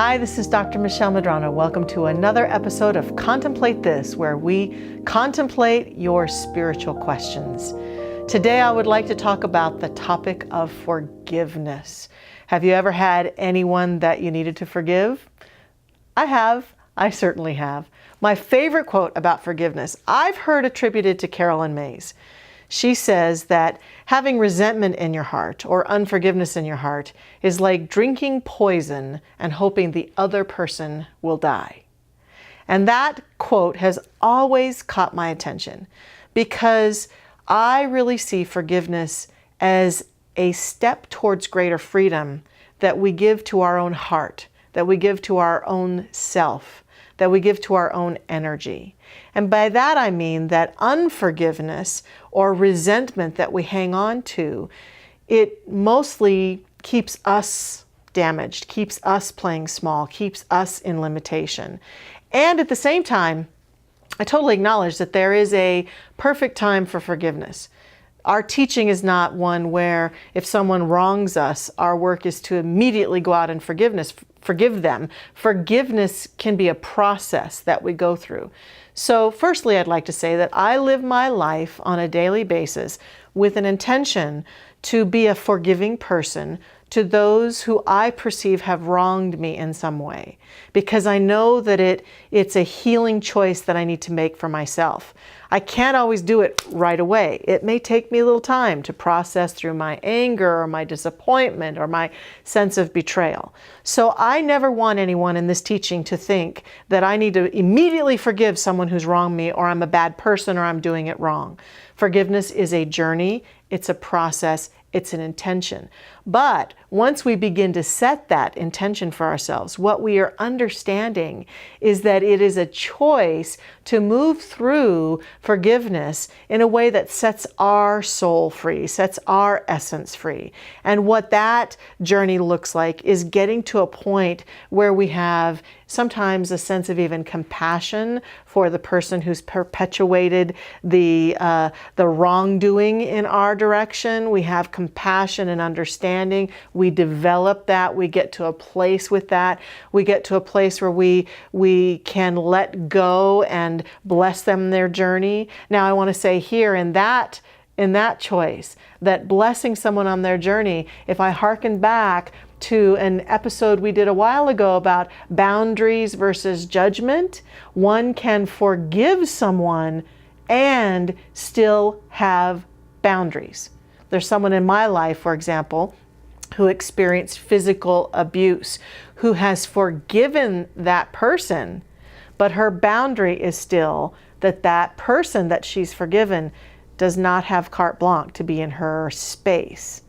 Hi, this is Dr. Michelle Medrano. Welcome to another episode of Contemplate This, where we contemplate your spiritual questions. Today, I would like to talk about the topic of forgiveness. Have you ever had anyone that you needed to forgive? I have. I certainly have. My favorite quote about forgiveness, I've heard attributed to Carolyn Mays. She says that having resentment in your heart or unforgiveness in your heart is like drinking poison and hoping the other person will die. And that quote has always caught my attention because I really see forgiveness as a step towards greater freedom that we give to our own heart, that we give to our own self, that we give to our own energy. And by that I mean that unforgiveness or resentment that we hang on to, it mostly keeps us damaged, keeps us playing small, keeps us in limitation. And at the same time, I totally acknowledge that there is a perfect time for forgiveness. Our teaching is not one where if someone wrongs us, our work is to immediately go out and forgive them. Forgiveness can be a process that we go through. So firstly, I'd like to say that I live my life on a daily basis with an intention to be a forgiving person to those who I perceive have wronged me in some way, because I know that it's a healing choice that I need to make for myself. I can't always do it right away. It may take me a little time to process through my anger or my disappointment or my sense of betrayal. So I never want anyone in this teaching to think that I need to immediately forgive someone who's wronged me, or I'm a bad person, or I'm doing it wrong. Forgiveness is a journey, it's a process, it's an intention. But once we begin to set that intention for ourselves, what we are understanding is that it is a choice to move through forgiveness in a way that sets our soul free, sets our essence free. And what that journey looks like is getting to a point where we have sometimes a sense of even compassion for the person who's perpetuated the wrongdoing in our direction. We have compassion and understanding. We develop that. We get to a place with that. We get to a place where we can let go and bless them in their journey. Now, I want to say here in that choice, that blessing someone on their journey, if I hearken back to an episode we did a while ago about boundaries versus judgment, one can forgive someone and still have boundaries. There's someone in my life, for example, who experienced physical abuse, who has forgiven that person, but her boundary is still that that person that she's forgiven does not have carte blanche to be in her space.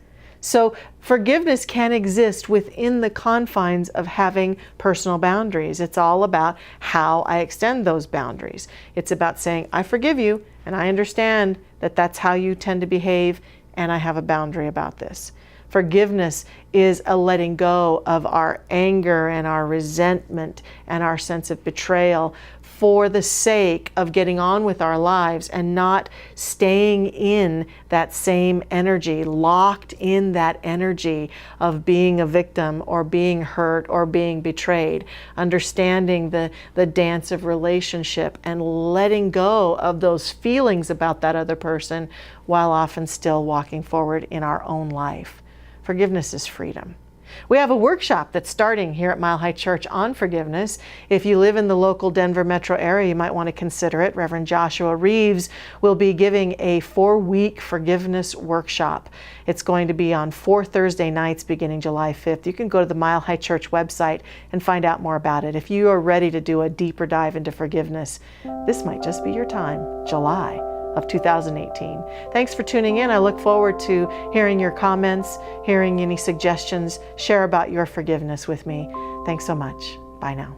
So forgiveness can exist within the confines of having personal boundaries. It's all about how I extend those boundaries. It's about saying, I forgive you, and I understand that that's how you tend to behave, and I have a boundary about this. Forgiveness is a letting go of our anger and our resentment and our sense of betrayal for the sake of getting on with our lives and not staying in that same energy, locked in that energy of being a victim or being hurt or being betrayed. Understanding the dance of relationship and letting go of those feelings about that other person while often still walking forward in our own life. Forgiveness is freedom. We have a workshop that's starting here at Mile High Church on forgiveness. If you live in the local Denver metro area, you might want to consider it. Reverend Joshua Reeves will be giving a 4-week forgiveness workshop. It's going to be on 4 Thursday nights beginning July 5th. You can go to the Mile High Church website and find out more about it. If you are ready to do a deeper dive into forgiveness, this might just be your time, July of 2018. Thanks for tuning in. I look forward to hearing your comments, hearing any suggestions. Share about your forgiveness with me. Thanks so much. Bye now.